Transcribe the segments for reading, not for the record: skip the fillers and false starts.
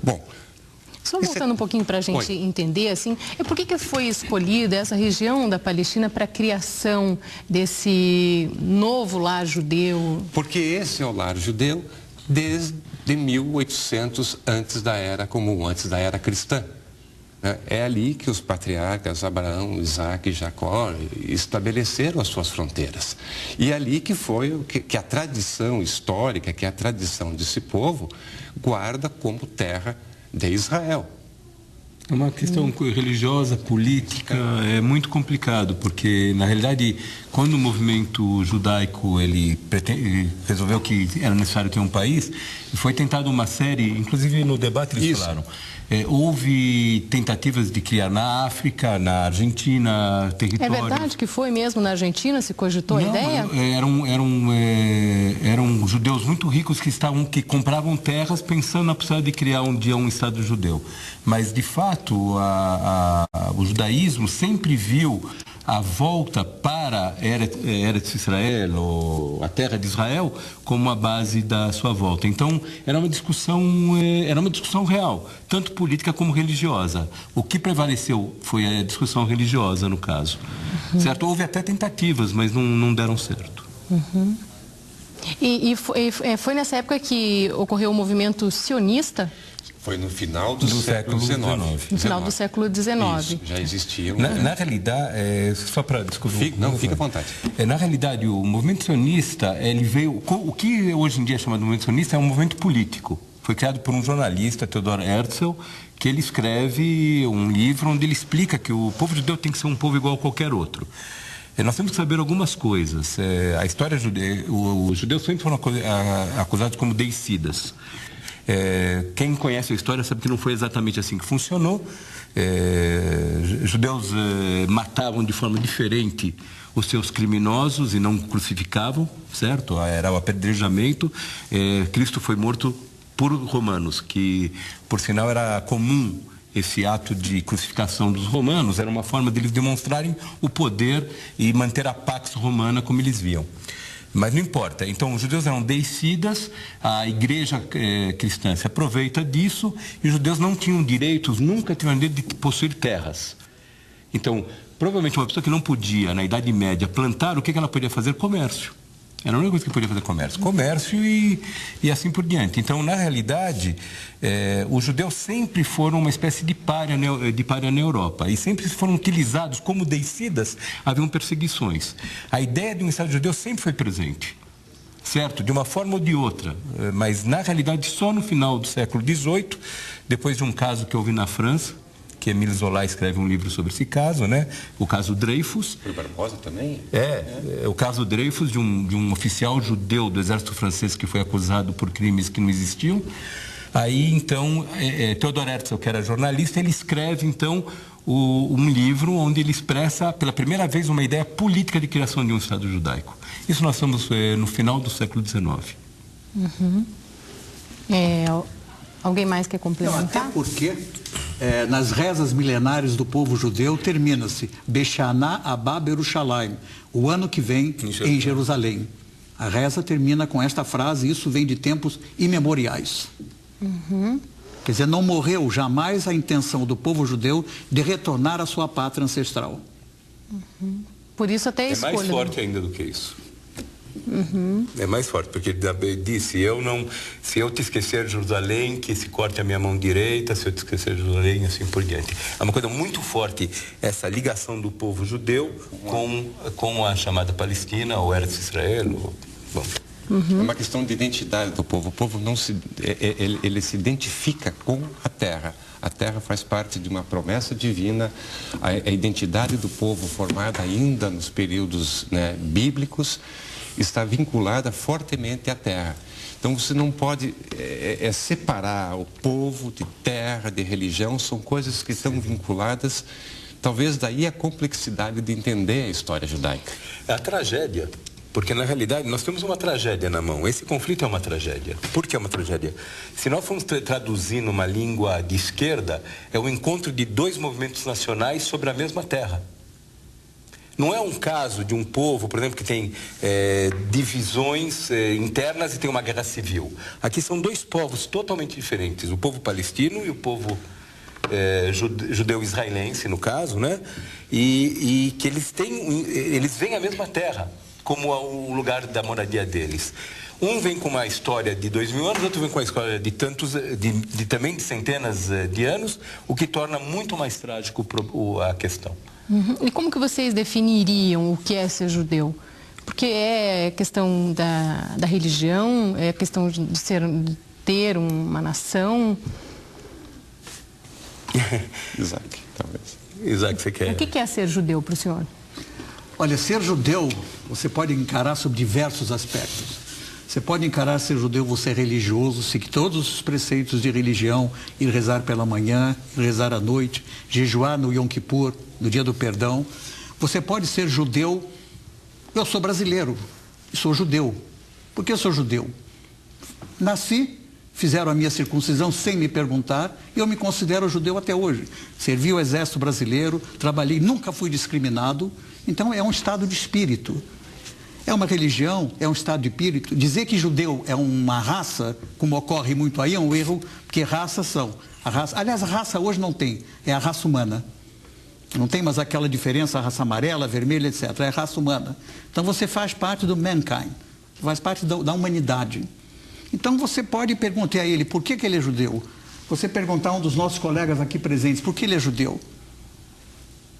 Bom, Só voltando um pouquinho para a gente entender, assim, por que foi escolhida essa região da Palestina para a criação desse novo lar judeu? Porque esse é o lar judeu desde 1800, antes da Era Comum, antes da Era Cristã. É ali que os patriarcas Abraão, Isaac e Jacó estabeleceram as suas fronteiras. E é ali que foi que a tradição histórica, que a tradição desse povo guarda como terra de Israel. É uma questão religiosa, política, é muito complicado, porque, na realidade, quando o movimento judaico ele resolveu que era necessário ter um país, foi tentado uma série, inclusive no debate eles falaram, houve tentativas de criar na África, na Argentina, territórios... É verdade que foi mesmo na Argentina, se cogitou a ideia? Eram judeus muito ricos que compravam terras pensando na possibilidade de criar um dia um Estado judeu. Mas, de fato, o judaísmo sempre viu a volta para Eretz Israel, ou a terra de Israel, como a base da sua volta. Então, era uma discussão real, tanto política como religiosa. O que prevaleceu foi a discussão religiosa, no caso. Certo? Houve até tentativas, mas não deram certo. E foi nessa época que ocorreu o movimento sionista? Foi no final do século XIX. No final do século XIX. Isso, já existia. Na realidade, só para descobrir... Fica à vontade. Na realidade, o movimento sionista, ele veio... O que hoje em dia é chamado de movimento sionista é um movimento político. Foi criado por um jornalista, Theodor Herzl, que ele escreve um livro onde ele explica que o povo judeu tem que ser um povo igual a qualquer outro. Nós temos que saber algumas coisas. A história judeia... Os judeus sempre foram acusados como deicidas. Quem conhece a história sabe que não foi exatamente assim que funcionou. Judeus matavam de forma diferente os seus criminosos e não crucificavam, certo? Era o apedrejamento. Cristo foi morto por romanos, que por sinal era comum esse ato de crucificação dos romanos, era uma forma deles demonstrarem o poder e manter a pax romana como eles viam. Mas não importa. Então, os judeus eram deicidas, a igreja cristã se aproveita disso, e os judeus não tinham direitos, nunca tiveram direito de possuir terras. Então, provavelmente uma pessoa que não podia, na Idade Média, plantar, o que ela podia fazer? Comércio. Era a única coisa que podia fazer comércio. Comércio e assim por diante. Então, na realidade, os judeus sempre foram uma espécie de pária na Europa. E sempre foram utilizados como deicidas, haviam perseguições. A ideia de um Estado judeu sempre foi presente. Certo? De uma forma ou de outra. Mas, na realidade, só no final do século XVIII, depois de um caso que houve na França, que Émile Zola escreve um livro sobre esse caso, né? O caso Dreyfus. Por Barbosa também? O caso Dreyfus, de um oficial judeu do exército francês que foi acusado por crimes que não existiam. Aí, então, Theodor Herzl, que era jornalista, ele escreve, então, um livro onde ele expressa, pela primeira vez, uma ideia política de criação de um Estado judaico. Isso nós estamos no final do século XIX. Alguém mais quer complementar? Até porque... nas rezas milenares do povo judeu termina-se Beshaná Abá Berushalayim, o ano que vem em Jerusalém. A reza termina com esta frase, e isso vem de tempos imemoriais. Quer dizer, não morreu jamais a intenção do povo judeu de retornar à sua pátria ancestral. Por isso até a escolha. É mais forte ainda do que isso. É mais forte, porque Davi disse, se eu te esquecer de Jerusalém, que se corte a minha mão direita, se eu te esquecer de Jerusalém, assim por diante. É uma coisa muito forte, essa ligação do povo judeu com a chamada Palestina, ou Eretz Israel, É uma questão de identidade do povo. O povo ele se identifica com a terra. A terra faz parte de uma promessa divina. A identidade do povo, formada ainda nos períodos bíblicos, está vinculada fortemente à terra. Então você não pode separar o povo de terra, de religião, são coisas que estão vinculadas. Talvez daí a complexidade de entender a história judaica. É a tragédia. Porque, na realidade, nós temos uma tragédia na mão. Esse conflito é uma tragédia. Por que é uma tragédia? Se nós formos traduzir numa língua de esquerda, é o encontro de dois movimentos nacionais sobre a mesma terra. Não é um caso de um povo, por exemplo, que tem divisões internas e tem uma guerra civil. Aqui são dois povos totalmente diferentes, o povo palestino e o povo judeu-israelense, no caso, né? E que eles veem a mesma terra como o lugar da moradia deles. Um vem com uma história de 2000 anos, outro vem com uma história de também de centenas de anos, o que torna muito mais trágico a questão. Uhum. E como que vocês definiriam o que é ser judeu? Porque é questão da religião, é questão de ter uma nação? Isaac, talvez. Isaac, você quer... O que é ser judeu para o senhor? Olha, ser judeu, você pode encarar sob diversos aspectos. Você pode encarar ser judeu, você é religioso, seguir todos os preceitos de religião, ir rezar pela manhã, ir rezar à noite, jejuar no Yom Kippur, no dia do perdão. Você pode ser judeu, eu sou brasileiro e sou judeu. Por que eu sou judeu? Nasci, fizeram a minha circuncisão sem me perguntar e eu me considero judeu até hoje. Servi o exército brasileiro, trabalhei, nunca fui discriminado, então é um estado de espírito. É uma religião, é um estado de espírito. Dizer que judeu é uma raça, como ocorre muito aí, é um erro, porque raças são. Aliás, a raça hoje não tem, é a raça humana. Não tem mais aquela diferença, a raça amarela, vermelha, etc. É a raça humana. Então você faz parte do mankind, faz parte da humanidade. Então você pode perguntar a ele por que ele é judeu. Você perguntar a um dos nossos colegas aqui presentes por que ele é judeu.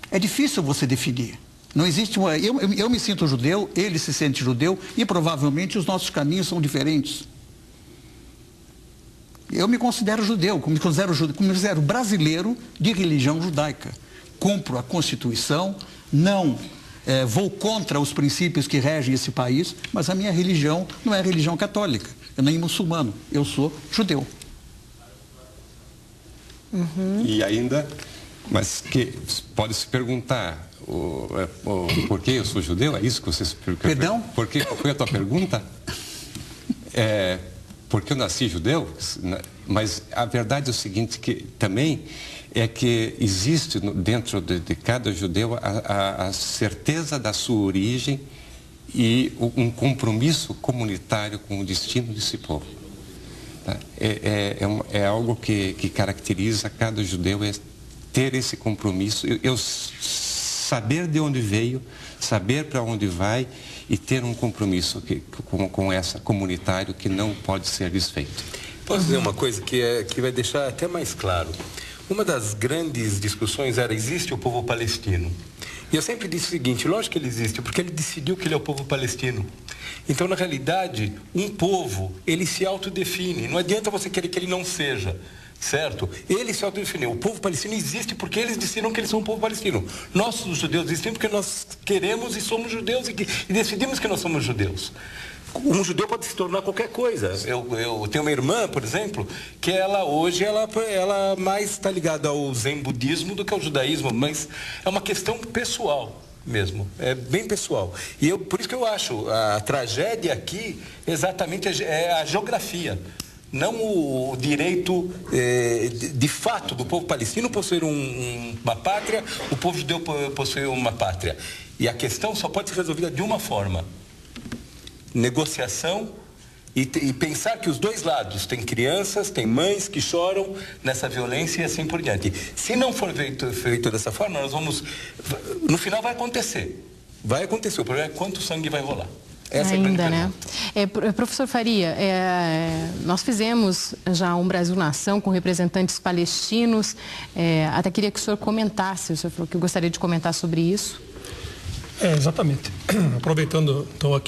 É difícil você definir. Não existe uma... Eu me sinto judeu, ele se sente judeu e provavelmente os nossos caminhos são diferentes. Eu me considero judeu, me considero brasileiro de religião judaica. Cumpro a Constituição, não vou contra os princípios que regem esse país, mas a minha religião não é religião católica, eu nem muçulmano, eu sou judeu. Uhum. E ainda, mas que pode se perguntar... por que eu sou judeu? É isso que você se perguntou? Perdão? Qual foi a tua pergunta? Porque eu nasci judeu? Mas a verdade é o seguinte, que também é que existe dentro de cada judeu a certeza da sua origem e um compromisso comunitário com o destino desse povo. Tá? É algo que caracteriza cada judeu, é ter esse compromisso. Saber de onde veio, saber para onde vai e ter um compromisso com essa comunitário que não pode ser desfeito. Posso dizer uma coisa que vai deixar até mais claro? Uma das grandes discussões era, existe o povo palestino? E eu sempre disse o seguinte, lógico que ele existe, porque ele decidiu que ele é o povo palestino. Então, na realidade, um povo, ele se autodefine. Não adianta você querer que ele não seja. Certo? Ele se autodefiniu. O povo palestino existe porque eles decidiram que eles são um povo palestino. Nós, os judeus, existimos porque nós queremos e somos judeus e decidimos que nós somos judeus. Um judeu pode se tornar qualquer coisa. Eu tenho uma irmã, por exemplo, que hoje ela mais está ligada ao zen budismo do que ao judaísmo, mas é uma questão pessoal mesmo, é bem pessoal. E por isso que eu acho a tragédia aqui exatamente é a geografia. Não o direito, de fato, do povo palestino possuir uma pátria, o povo judeu possuir uma pátria. E a questão só pode ser resolvida de uma forma. Negociação e pensar que os dois lados têm crianças, têm mães que choram nessa violência e assim por diante. Se não for feito dessa forma, nós vamos... No final vai acontecer. Vai acontecer. O problema é quanto sangue vai rolar. Essa ainda, é a né? Professor Faria, nós fizemos já um Brasil Nação com representantes palestinos. Até queria que o senhor comentasse, o senhor falou que eu gostaria de comentar sobre isso. Exatamente. Aproveitando, então, aqui